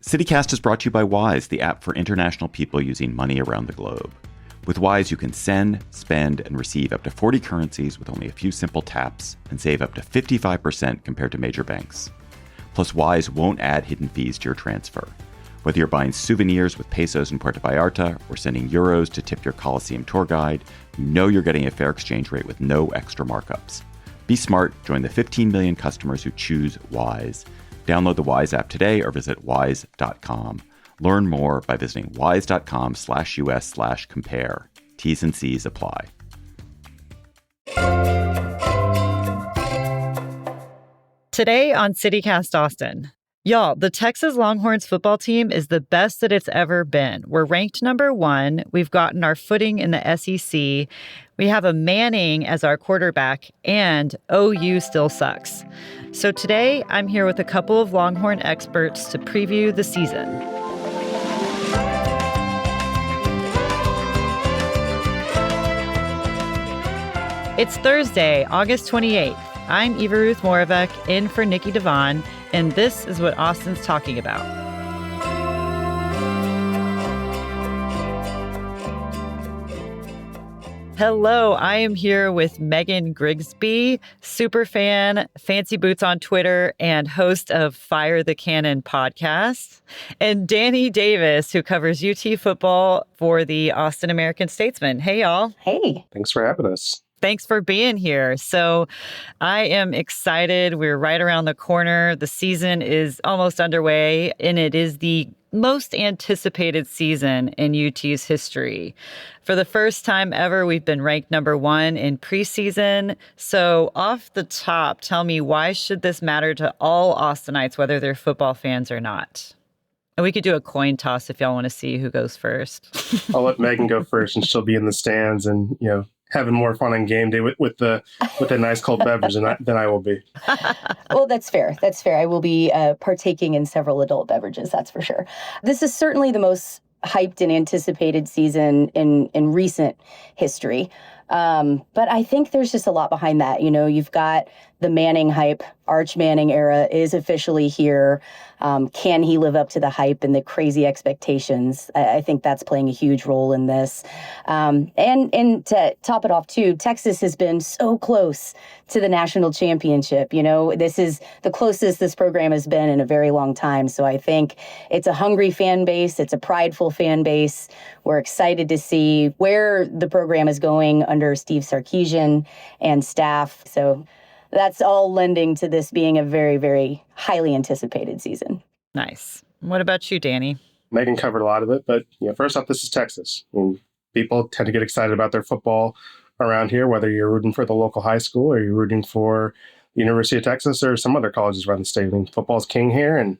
CityCast is brought to you by Wise, the app for international people using money around the globe. With Wise, you can send, spend, and receive up to 40 currencies with only a few simple taps and save up to 55% compared to major banks. Plus, Wise won't add hidden fees to your transfer. Whether you're buying souvenirs with pesos in Puerto Vallarta or sending euros to tip your Colosseum tour guide, you know you're getting a fair exchange rate with no extra markups. Be smart. Join the 15 million customers who choose Wise. Download the Wise app today or visit wise.com. Learn more by visiting wise.com/US/compare. T's and C's apply. Today on CityCast Austin. Y'all, the Texas Longhorns football team is the best that it's ever been. We're ranked number 1. We've gotten our footing in the SEC. We have a Manning as our quarterback, and OU still sucks. So today, I'm here with a couple of Longhorn experts to preview the season. It's Thursday, August 28th. I'm Eva Ruth Moravec, in for Nikki Devon, and this is what Austin's talking about. Hello, I am here with Megan Grigsby, superfan, Fancy Boots on Twitter, and host of Fire the Cannon podcast, and Danny Davis, who covers UT football for the Austin American-Statesman. Hey, y'all. Hey. Thanks for having us. Thanks for being here. So I am excited. We're right around the corner. The season is almost underway, and it is the most anticipated season in UT's history. For the first time ever, we've been ranked number 1 in preseason. So off the top, tell me, why should this matter to all Austinites, whether they're football fans or not? And we could do a coin toss if y'all want to see who goes first. I'll let Megan go first, and she'll be in the stands and, having more fun on game day with a nice cold beverage than I will be. Well, that's fair. That's fair. I will be partaking in several adult beverages, that's for sure. This is certainly the most hyped and anticipated season in recent history. But I think there's just a lot behind that. You've got the Manning hype. Arch Manning era is officially here. Can he live up to the hype and the crazy expectations? I think that's playing a huge role in this. And to top it off, too, Texas has been so close to the national championship. This is the closest this program has been in a very long time. So I think it's a hungry fan base. It's a prideful fan base. We're excited to see where the program is going under Steve Sarkisian and staff. So that's all lending to this being a very, very highly anticipated season. Nice. What about you, Danny? Megan covered a lot of it, but first off, this is Texas. People tend to get excited about their football around here, whether you're rooting for the local high school or you're rooting for the University of Texas or some other colleges around the state. Football's king here, and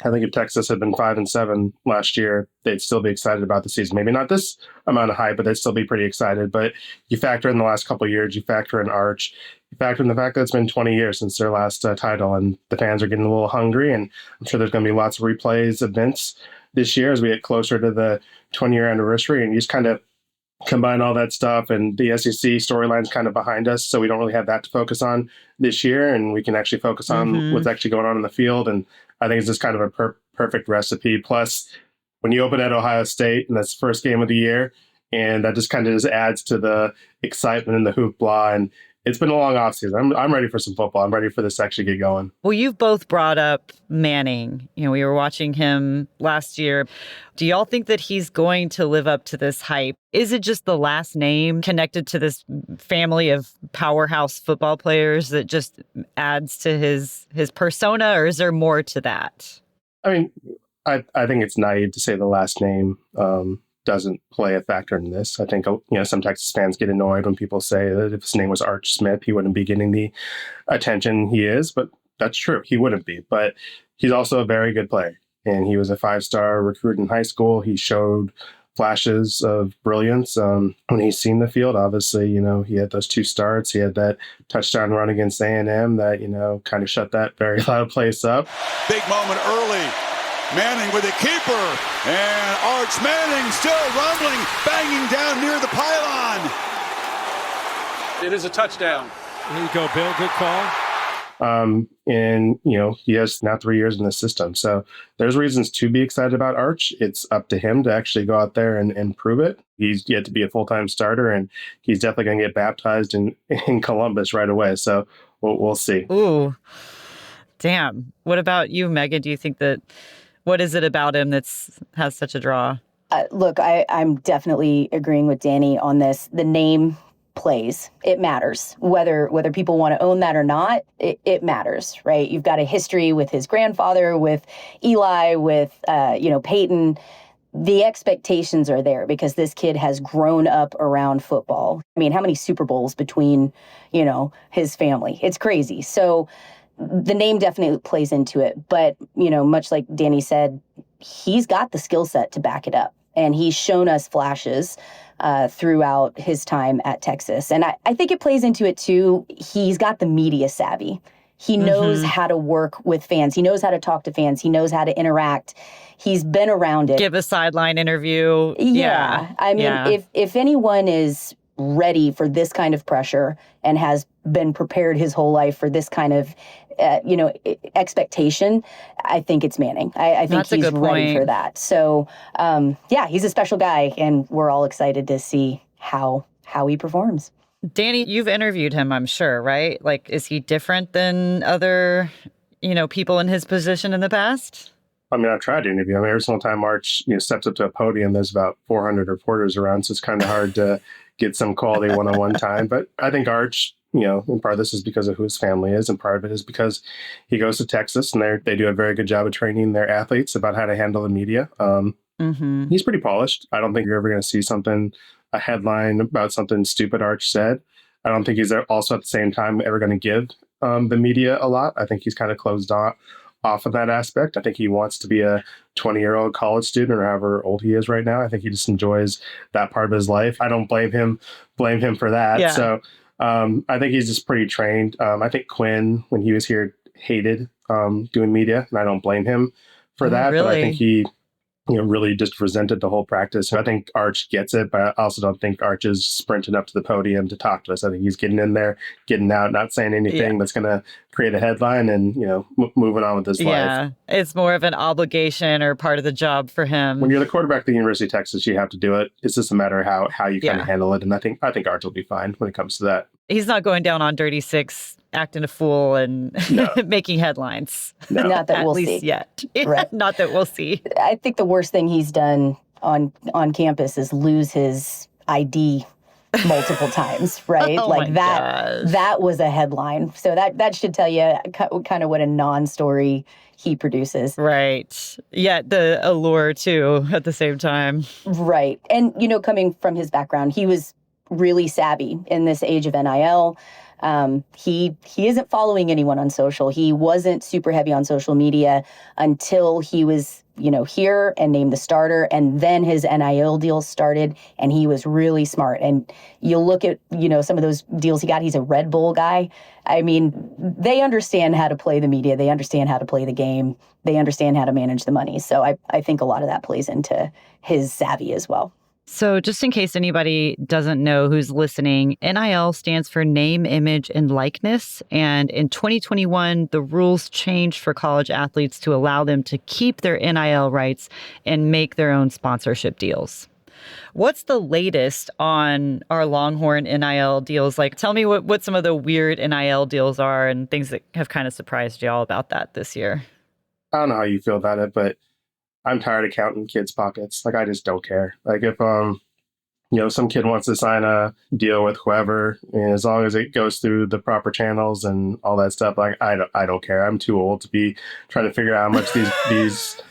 I think if Texas had been 5-7 last year, they'd still be excited about the season. Maybe not this amount of hype, but they'd still be pretty excited. But you factor in the last couple of years, you factor in Arch, you factor in the fact that it's been 20 years since their last title, and the fans are getting a little hungry. And I'm sure there's going to be lots of replays of Vince this year as we get closer to the 20-year anniversary. And you just kind of combine all that stuff, and the SEC storyline's kind of behind us, so we don't really have that to focus on this year, and we can actually focus on what's actually going on in the field. And I think it's just kind of a perfect recipe. Plus, when you open at Ohio State, and that's the first game of the year, and that just kind of adds to the excitement and the hoopla. And it's been a long offseason. I'm ready for some football. I'm ready for this to actually get going. Well, you've both brought up Manning. We were watching him last year. Do y'all think that he's going to live up to this hype? Is it just the last name connected to this family of powerhouse football players that just adds to his persona, or is there more to that? I think it's naive to say the last name doesn't play a factor in this. I think, some Texas fans get annoyed when people say that if his name was Arch Smith, he wouldn't be getting the attention he is, but that's true. He wouldn't be, but he's also a very good player, and he was a 5-star recruit in high school. He showed flashes of brilliance when he's seen the field. Obviously, he had those 2 starts. He had that touchdown run against A&M that, kind of shut that very loud place up. Big moment early. Manning with a keeper, and Arch Manning still rumbling, banging down near the pylon. It is a touchdown. Here you go, Bill. Good call. And, he has now 3 years in the system. So there's reasons to be excited about Arch. It's up to him to actually go out there and prove it. He's yet to be a full-time starter, and he's definitely going to get baptized in Columbus right away. So we'll see. Ooh, damn. What about you, Megan? Do you think what is it about him has such a draw? Look, I'm definitely agreeing with Danny on this. The name plays. It matters. Whether people want to own that or not, it matters, right? You've got a history with his grandfather, with Eli, with, Peyton. The expectations are there because this kid has grown up around football. I mean, how many Super Bowls between, his family? It's crazy. So the name definitely plays into it. But, much like Danny said, he's got the skill set to back it up. And he's shown us flashes throughout his time at Texas. And I think it plays into it, too. He's got the media savvy. He knows how to work with fans. He knows how to talk to fans. He knows how to interact. He's been around it. Give a sideline interview. Yeah. I mean, if anyone is ready for this kind of pressure and has been prepared his whole life for this kind of expectation, I think it's Manning. I think he's ready for that. So, he's a special guy, and we're all excited to see how he performs. Danny, you've interviewed him, I'm sure, right? Like, is he different than other, people in his position in the past? I mean, I've tried to interview him. Every single time Arch steps up to a podium, there's about 400 reporters around, so it's kind of hard to get some quality one-on-one time. But I think Arch, and part of this is because of who his family is, and part of it is because he goes to Texas, and they do a very good job of training their athletes about how to handle the media. He's pretty polished. I don't think you're ever going to see a headline about something stupid Arch said. I don't think he's also at the same time ever going to give the media a lot. I think he's kind of closed off of that aspect. I think he wants to be a 20-year-old college student or however old he is right now. I think he just enjoys that part of his life. I don't blame him for that. Yeah. So I think he's just pretty trained. I think Quinn, when he was here, hated doing media, and I don't blame him for that. Really? But I think he really just resented the whole practice. So I think Arch gets it, but I also don't think Arch is sprinting up to the podium to talk to us. I think he's getting in there, getting out, not saying anything that's going to create a headline, and, moving on with his life. Yeah, it's more of an obligation or part of the job for him. When you're the quarterback of the University of Texas, you have to do it. It's just a matter of how you kind of handle it. And I think Arch will be fine when it comes to that. He's not going down on Dirty Six, acting a fool and making headlines. No. Not that we'll see. At least yet. Right. Not that we'll see. I think the worst thing he's done on campus is lose his ID multiple times, right? That was a headline. So that should tell you kind of what a non-story he produces. Right. Yeah, the allure too at the same time. Right. And, coming from his background, he was really savvy in this age of NIL. He isn't following anyone on social. He wasn't super heavy on social media until he was, here and named the starter. And then his NIL deals started, and he was really smart. And you look at, some of those deals he got, he's a Red Bull guy. I mean, they understand how to play the media. They understand how to play the game. They understand how to manage the money. So I think a lot of that plays into his savvy as well. So just in case anybody doesn't know who's listening, NIL stands for name, image, and likeness. And in 2021, the rules changed for college athletes to allow them to keep their NIL rights and make their own sponsorship deals. What's the latest on our Longhorn NIL deals? Like, tell me what some of the weird NIL deals are and things that have kind of surprised y'all about that this year. I don't know how you feel about it, but I'm tired of counting kids' pockets. Like, I just don't care. Like, if some kid wants to sign a deal with whoever, and as long as it goes through the proper channels and all that stuff, like, I don't care. I'm too old to be trying to figure out how much these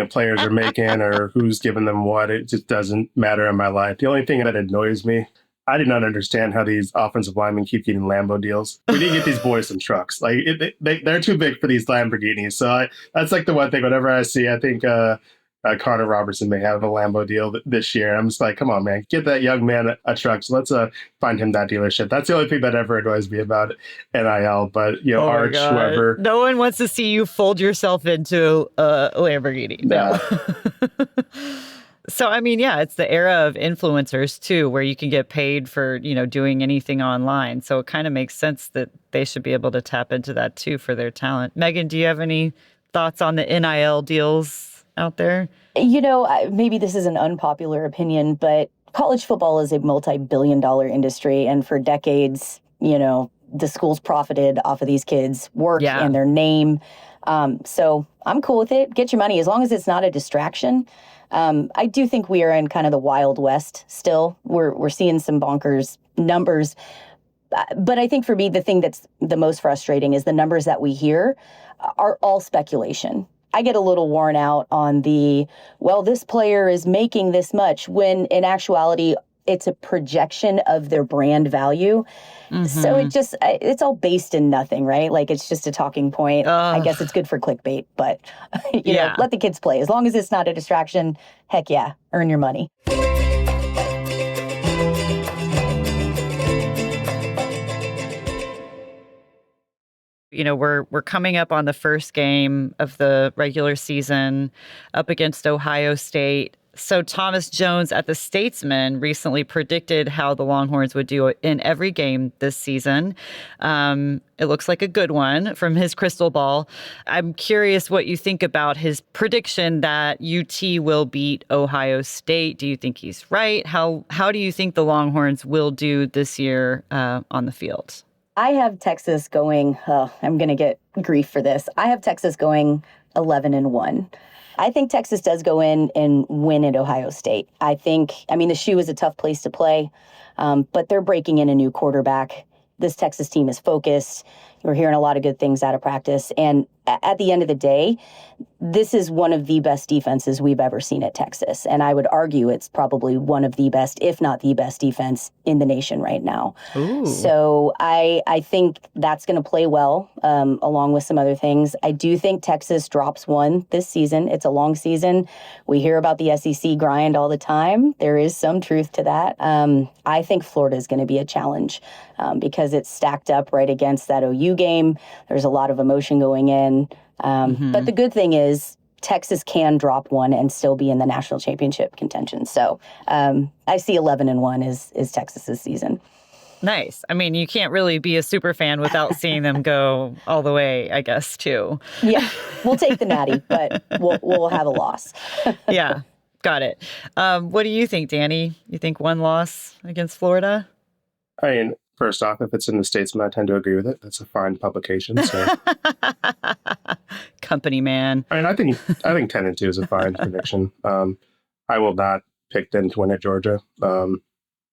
players are making or who's giving them what. It just doesn't matter in my life. The only thing that annoys me, I did not understand how these offensive linemen keep getting Lambo deals. We need to get these boys some trucks. Like, they're too big for these Lamborghinis. So that's like the one thing. Whenever I see, I think Connor Robertson may have a Lambo deal this year. I'm just like, come on, man, get that young man a truck. So let's find him that dealership. That's the only thing that ever annoys me about NIL. But Arch, whoever. No one wants to see you fold yourself into a Lamborghini. No. So, I mean, yeah, it's the era of influencers too, where you can get paid for, doing anything online. So it kind of makes sense that they should be able to tap into that too for their talent. Megan, do you have any thoughts on the NIL deals out there? Maybe this is an unpopular opinion, but college football is a multi-billion-dollar industry. And for decades, the schools profited off of these kids' work and their name. So I'm cool with it. Get your money as long as it's not a distraction. I do think we are in kind of the Wild West still. We're seeing some bonkers numbers. But I think for me, the thing that's the most frustrating is the numbers that we hear are all speculation. I get a little worn out on this player is making this much, when in actuality, it's a projection of their brand value. Mm-hmm. So it's all based in nothing, right? Like, it's just a talking point. I guess it's good for clickbait, but let the kids play. As long as it's not a distraction, heck yeah, earn your money. We're coming up on the first game of the regular season up against Ohio State. So Thomas Jones at The Statesman recently predicted how the Longhorns would do in every game this season. It looks like a good one from his crystal ball. I'm curious what you think about his prediction that UT will beat Ohio State. Do you think he's right? How do you think the Longhorns will do this year on the field? I have Texas going, I'm going to get grief for this. I have Texas going 11-1. I think Texas does go in and win at Ohio State. The shoe is a tough place to play, but they're breaking in a new quarterback. This Texas team is focused. We're hearing a lot of good things out of practice. And at the end of the day, this is one of the best defenses we've ever seen at Texas. And I would argue it's probably one of the best, if not the best defense in the nation right now. Ooh. So I think that's going to play well, along with some other things. I do think Texas drops one this season. It's a long season. We hear about the SEC grind all the time. There is some truth to that. I think Florida is going to be a challenge because it's stacked up right against that OU game. There's a lot of emotion going in. But the good thing is Texas can drop one and still be in the national championship contention. So I see 11-1 is Texas's season. Nice. I mean, you can't really be a super fan without seeing them go all the way, I guess, too. Yeah, we'll take the natty, but we'll have a loss. Yeah, got it. What do you think, Danny? You think one loss against Florida? I mean, first off, if it's in the Statesman, I tend to agree with it. That's a fine publication. So. Company man. I mean, I think 10-2 is a fine prediction. I will not pick them to win at Georgia.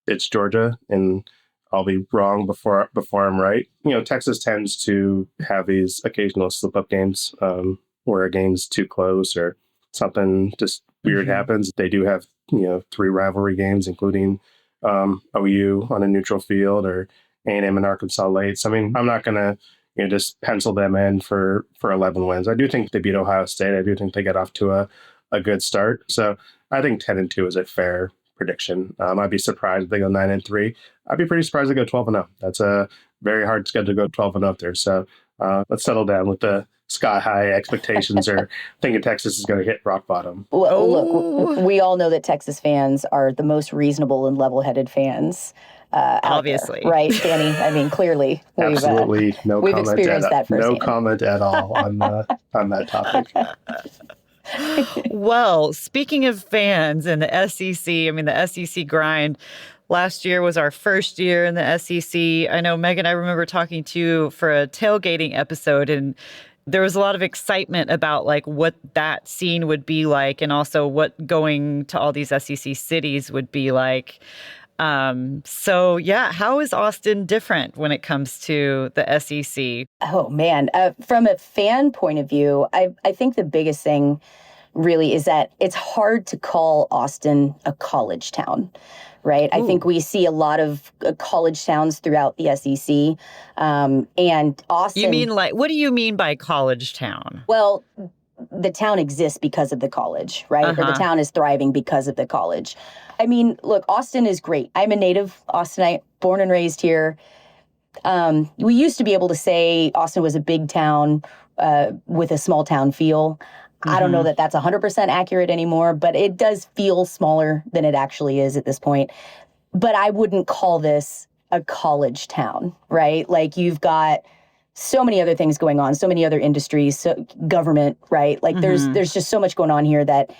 It's Georgia, and I'll be wrong before I'm right. Texas tends to have these occasional slip-up games where a game's too close or something just weird happens. They do have 3 rivalry games, including OU on a neutral field or A&M and Arkansas late. So, I mean, I'm not going to just pencil them in for 11 wins. I do think they beat Ohio State. I do think they get off to a good start. So I think 10-2 is a fair prediction. I'd be surprised if they go 9-3. I'd be pretty surprised if they go 12-0. That's a very hard schedule to go 12-0 there. So let's settle down with the sky-high expectations or thinking Texas is going to hit rock bottom. Well, look, we all know that Texas fans are the most reasonable and level-headed fans obviously. There, right, Danny? I mean, clearly. Absolutely we've experienced that firsthand. No comment at all on that topic. Well, speaking of fans and the SEC, I mean, the SEC grind. Last year was our first year in the SEC. I know, Megan, I remember talking to you for a tailgating episode, and there was a lot of excitement about like what that scene would be like, and also what going to all these SEC cities would be like. So yeah, how is Austin different when it comes to the SEC? Oh man, from a fan point of view, I think the biggest thing really is that it's hard to call Austin a college town. Right. Ooh. I think we see a lot of college towns throughout the SEC. And Austin. You mean what do you mean by college town? Well, the town exists because of the college, right? Or the town is thriving because of the college. I mean, look, Austin is great. I'm a native Austinite, born and raised here. We used to be able to say Austin was a big town with a small town feel. I don't know that that's 100% accurate anymore, but it does feel smaller than it actually is at this point. But I wouldn't call this a college town, right? Like you've got so many other things going on, so many other industries, so government, right? Like there's just so much going on here that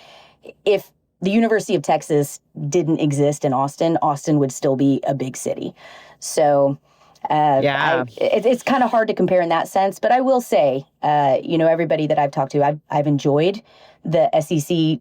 if the University of Texas didn't exist in Austin, Austin would still be a big city. So it's kind of hard to compare in that sense. But I will say, everybody that I've talked to, I've enjoyed the SEC,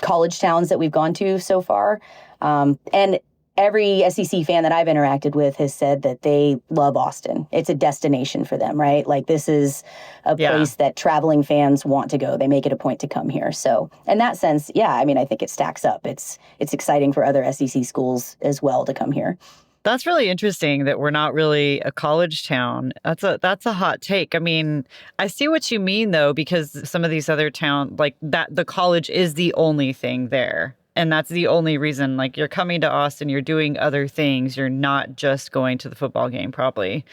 college towns that we've gone to so far. And every SEC fan that I've interacted with has said that they love Austin. It's a destination for them, right? Like this is a place that traveling fans want to go. They make it a point to come here. So in that sense, I think it stacks up. It's exciting for other SEC schools as well to come here. That's really interesting that we're not really a college town. That's a hot take. I mean, I see what you mean, though, because some of these other towns, like that, the college is the only thing there. And that's the only reason, like you're coming to Austin, you're doing other things. You're not just going to the football game, probably.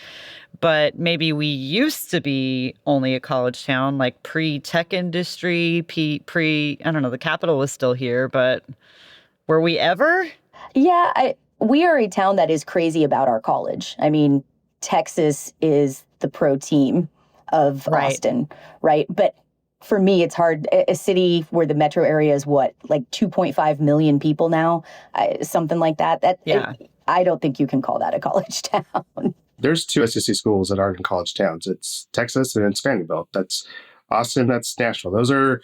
But maybe we used to be only a college town, like pre-tech industry, I don't know, the capital was still here, but were we ever? Yeah, we are a town that is crazy about our college. I mean, Texas is the pro team of Austin, right? But for me, it's hard. A city where the metro area is like 2.5 million people now, something like that. I don't think you can call that a college town. There's two SEC schools that aren't in college towns. It's Texas and it's Vanderbilt. That's Austin. That's Nashville. Those are,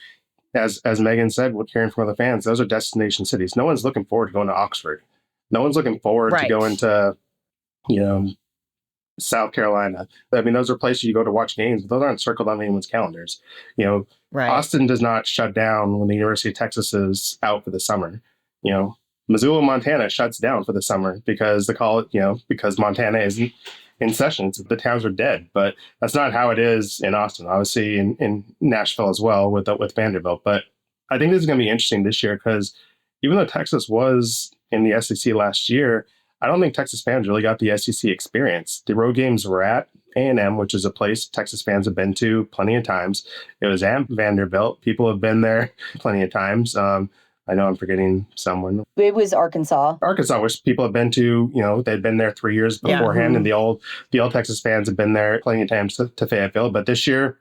as Megan said, we're hearing from other fans, those are destination cities. No one's looking forward to going to Oxford. No one's looking forward to going to, South Carolina. I mean, those are places you go to watch games, but those aren't circled on anyone's calendars. Austin does not shut down when the University of Texas is out for the summer. Missoula, Montana shuts down for the summer because because Montana isn't in session. The towns are dead, but that's not how it is in Austin. Obviously in Nashville as well with Vanderbilt. But I think this is going to be interesting this year because even though Texas was in the SEC last year, I don't think Texas fans really got the SEC experience. The road games were at A&M, which is a place Texas fans have been to plenty of times. It was at Vanderbilt. People have been there plenty of times. I know I'm forgetting someone. It was Arkansas. Arkansas, which people have been to, they'd been there 3 years beforehand, and the old Texas fans have been there plenty of times to Fayetteville. But this year,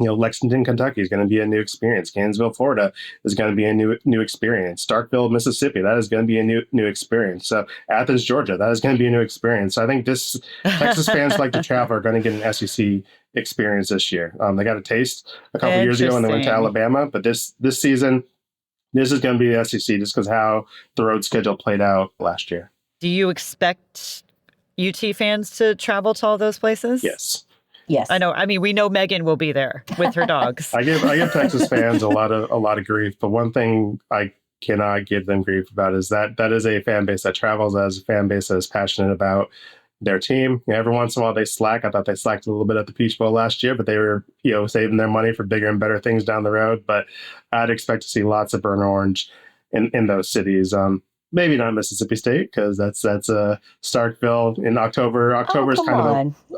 Lexington, Kentucky is going to be a new experience. Gainesville, Florida is going to be a new experience. Starkville, Mississippi, that is going to be a new experience. So Athens, Georgia, that is going to be a new experience. So I think Texas fans like to travel are going to get an SEC experience this year. They got a taste a couple years ago when they went to Alabama, but this season, this is going to be the SEC just because how the road schedule played out last year. Do you expect UT fans to travel to all those places? Yes. I know. I mean, we know Megan will be there with her dogs. I give Texas fans a lot of grief, but one thing I cannot give them grief about is that is a fan base that travels, as a fan base that is passionate about their team. Every once in a while they slack. I thought they slacked a little bit at the Peach Bowl last year, but they were saving their money for bigger and better things down the road. But I'd expect to see lots of burnt orange in those cities. Maybe not Mississippi State because that's Starkville in October. October's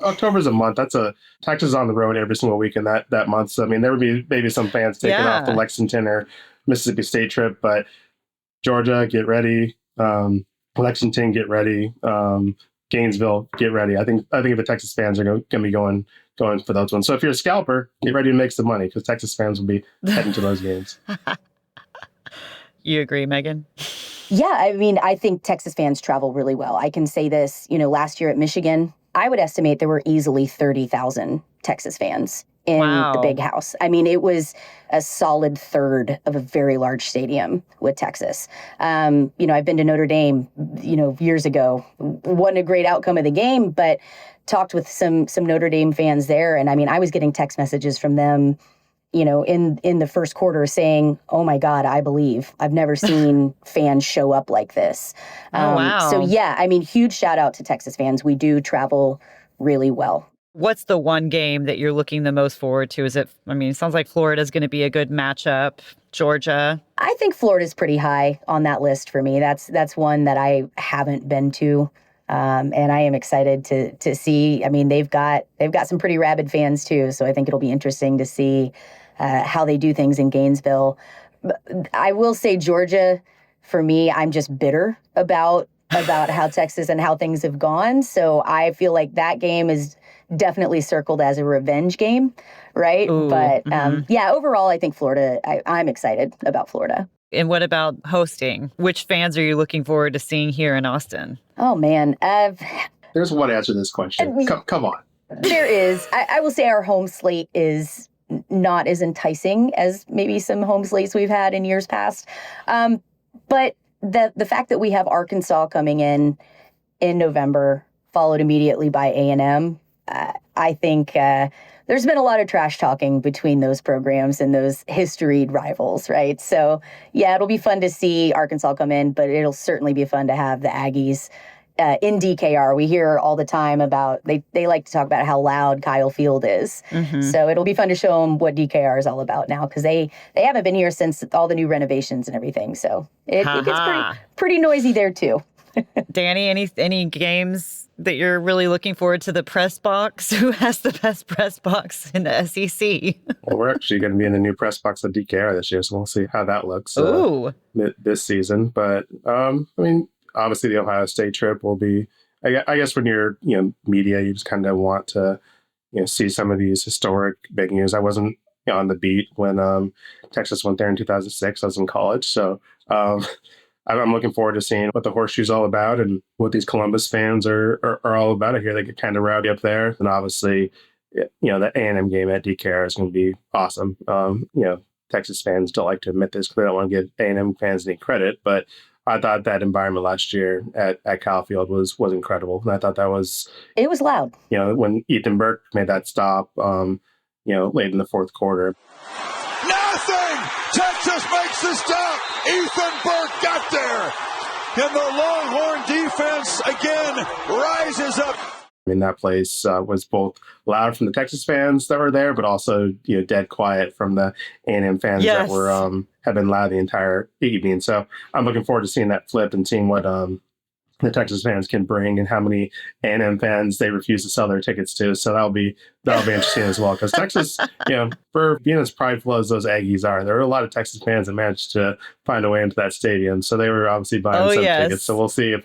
October's a month. Texas is on the road every single week in that month. So I mean, there would be maybe some fans taking off the Lexington or Mississippi State trip, but Georgia, get ready. Lexington, get ready. Gainesville, get ready. I think the Texas fans are going to be going for those ones. So if you're a scalper, get ready to make some money because Texas fans will be heading to those games. You agree, Megan? Yeah, I mean, I think Texas fans travel really well. I can say this, last year at Michigan, I would estimate there were easily 30,000 Texas fans in the Big House. I mean, it was a solid third of a very large stadium with Texas. I've been to Notre Dame, years ago. Wasn't a great outcome of the game, but talked with some Notre Dame fans there. And I mean, I was getting text messages from them in the first quarter saying, "Oh my God, I believe. I've never seen fans show up like this." Wow. So yeah, I mean, huge shout out to Texas fans. We do travel really well. What's the one game that you're looking the most forward to? It sounds like Florida's going to be a good matchup. Georgia. I think Florida's pretty high on that list for me. That's one that I haven't been to. And I am excited to see. I mean, they've got some pretty rabid fans too. So I think it'll be interesting to see how they do things in Gainesville. I will say Georgia, for me, I'm just bitter about how Texas and how things have gone. So I feel like that game is definitely circled as a revenge game, right? Ooh, but yeah, overall, I think Florida, I'm excited about Florida. And what about hosting? Which fans are you looking forward to seeing here in Austin? Oh, man. There's one answer to this question. Come on. There is. I will say our home slate is not as enticing as maybe some home slates we've had in years past. But the fact that we have Arkansas coming in November, followed immediately by A&M, I think there's been a lot of trash talking between those programs and those historied rivals, right? So, yeah, it'll be fun to see Arkansas come in, but it'll certainly be fun to have the Aggies in DKR. We hear all the time about, they like to talk about how loud Kyle Field is. So it'll be fun to show them what DKR is all about now, because they haven't been here since all the new renovations and everything. So it gets pretty noisy there too. Danny, any games that you're really looking forward to? The press box? Who has the best press box in the SEC? Well, we're actually going to be in the new press box at DKR this year, so we'll see how that looks this season. But I mean, obviously the Ohio State trip will be, I guess when you're, media, you just kind of want to, see some of these historic big news. I wasn't on the beat when Texas went there in 2006. I was in college. So I'm looking forward to seeing what the horseshoe's all about and what these Columbus fans are all about. I hear they get kind of rowdy up there. And obviously, the A&M game at DKR is going to be awesome. Texas fans don't like to admit this because they don't want to give A&M fans any credit, but I thought that environment last year at Kyle Field was incredible. And I thought it was loud. When Ethan Burke made that stop, late in the fourth quarter. Nothing! Texas makes the stop. Ethan Burke got there. And the Longhorn defense again rises up. I mean, that place was both loud from the Texas fans that were there, but also, dead quiet from the A&M fans that were have been loud the entire evening. So I'm looking forward to seeing that flip and seeing what the Texas fans can bring and how many A&M fans they refuse to sell their tickets to. So that'll be interesting as well. Because Texas, for being as prideful as those Aggies are, there are a lot of Texas fans that managed to find a way into that stadium. So they were obviously buying some tickets. So we'll see if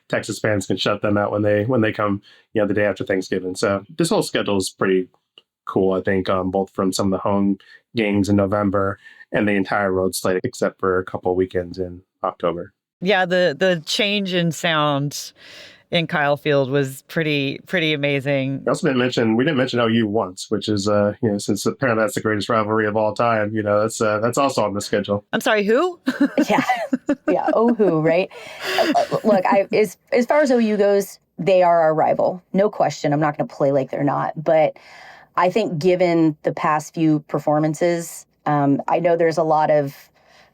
Texas fans can shut them out when they come, the day after Thanksgiving. So this whole schedule is pretty cool, I think, both from some of the home games in November and the entire road slate, except for a couple of weekends in October. Yeah, the change in sound in Kyle Field was pretty amazing. We didn't mention OU once, which is since apparently that's the greatest rivalry of all time. That's also on the schedule. I'm sorry, who? yeah, OU, right? Look, as far as OU goes, they are our rival, no question. I'm not going to play like they're not, but I think given the past few performances, I know there's a lot of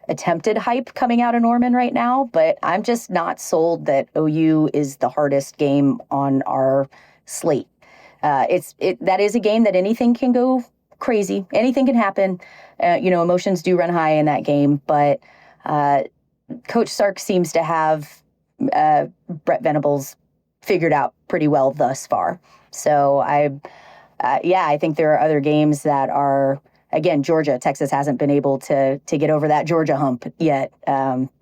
attempted hype coming out of Norman right now, but I'm just not sold that OU is the hardest game on our slate. That is a game that anything can go crazy. Anything can happen. Emotions do run high in that game, but Coach Sark seems to have Brett Venables figured out pretty well thus far. So I think there are other games that are, again, Georgia. Texas hasn't been able to get over that Georgia hump yet.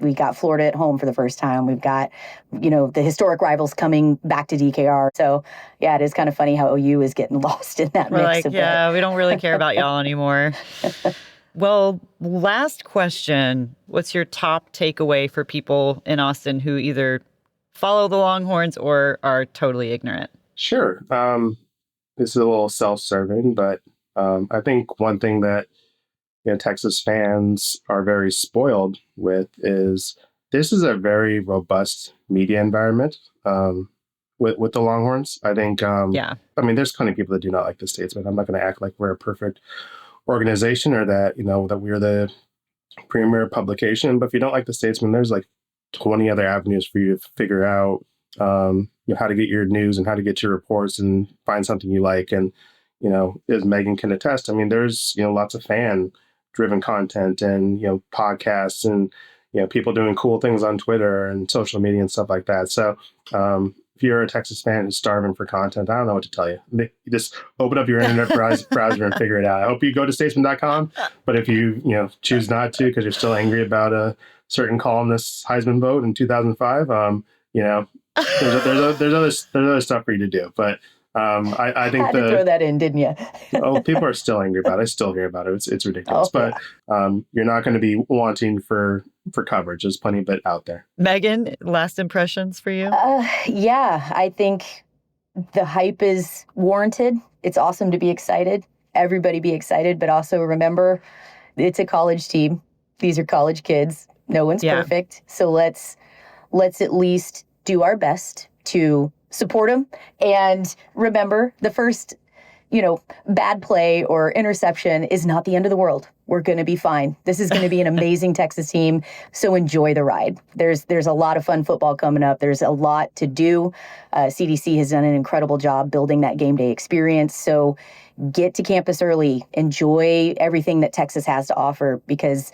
We got Florida at home for the first time. We've got, the historic rivals coming back to DKR. So, yeah, it is kind of funny how OU is getting lost in that mix. We don't really care about y'all anymore. Well, last question. What's your top takeaway for people in Austin who either follow the Longhorns or are totally ignorant? Sure. This is a little self-serving, but I think one thing that Texas fans are very spoiled with is this is a very robust media environment with the Longhorns. I think, there's plenty of people that do not like the Statesman. I'm not going to act like we're a perfect organization or that, that we're the premier publication. But if you don't like the Statesman, there's like 20 other avenues for you to figure out how to get your news and how to get your reports and find something you like. And as Megan can attest, there's, lots of fan-driven content and, podcasts and, people doing cool things on Twitter and social media and stuff like that. So if you're a Texas fan who's starving for content, I don't know what to tell you. You just open up your internet browser and figure it out. I hope you go to statesman.com, but if you choose not to because you're still angry about a certain columnist's Heisman vote in 2005, there's other stuff for you to do. But I think had to throw that in, didn't you? Oh, people are still angry about it. I still hear about it. It's ridiculous. But you're not going to be wanting for coverage. There's plenty of it out there. Megan, last impressions for you? Yeah, I think the hype is warranted. It's awesome to be excited. Everybody be excited, but also remember, it's a college team. These are college kids. No one's perfect. So let's at least do our best to support them. And remember, the first, bad play or interception is not the end of the world. We're going to be fine. This is going to be an amazing Texas team. So enjoy the ride. There's a lot of fun football coming up. There's a lot to do. CDC has done an incredible job building that game day experience. So get to campus early. Enjoy everything that Texas has to offer, because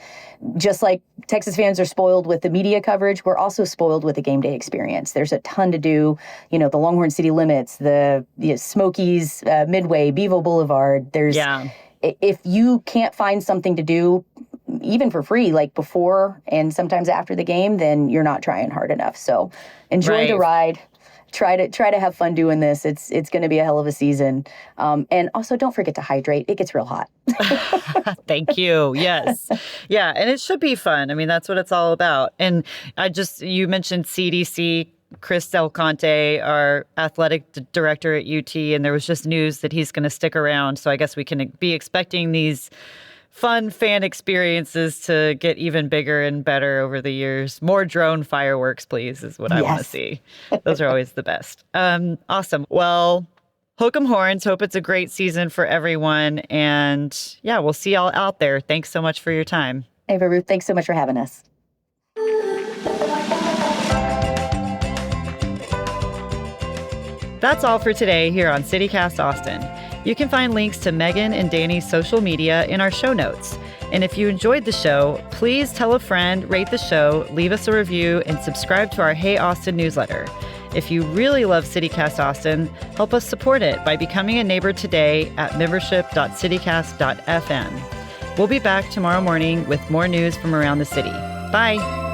just like Texas fans are spoiled with the media coverage, we're also spoiled with the game day experience. There's a ton to do. The Longhorn City Limits, the Smokies, Midway, Bevo Boulevard. If you can't find something to do, even for free, like before and sometimes after the game, then you're not trying hard enough. So enjoy the ride. Try to have fun doing this. It's going to be a hell of a season. And also don't forget to hydrate. It gets real hot. Thank you. Yes. Yeah. And it should be fun. I mean, that's what it's all about. And you mentioned CDC, Chris Del Conte, our athletic director at UT, and there was just news that he's going to stick around. So I guess we can be expecting these fun fan experiences to get even bigger and better over the years. More drone fireworks, please, is what I want to see. Those are always the best. Awesome. Well, hook 'em horns. Hope it's a great season for everyone. And yeah, we'll see y'all out there. Thanks so much for your time. Ava Ruth, thanks so much for having us. That's all for today here on CityCast Austin. You can find links to Megan and Danny's social media in our show notes. And if you enjoyed the show, please tell a friend, rate the show, leave us a review, and subscribe to our Hey Austin newsletter. If you really love CityCast Austin, help us support it by becoming a neighbor today at membership.citycast.fm. We'll be back tomorrow morning with more news from around the city. Bye.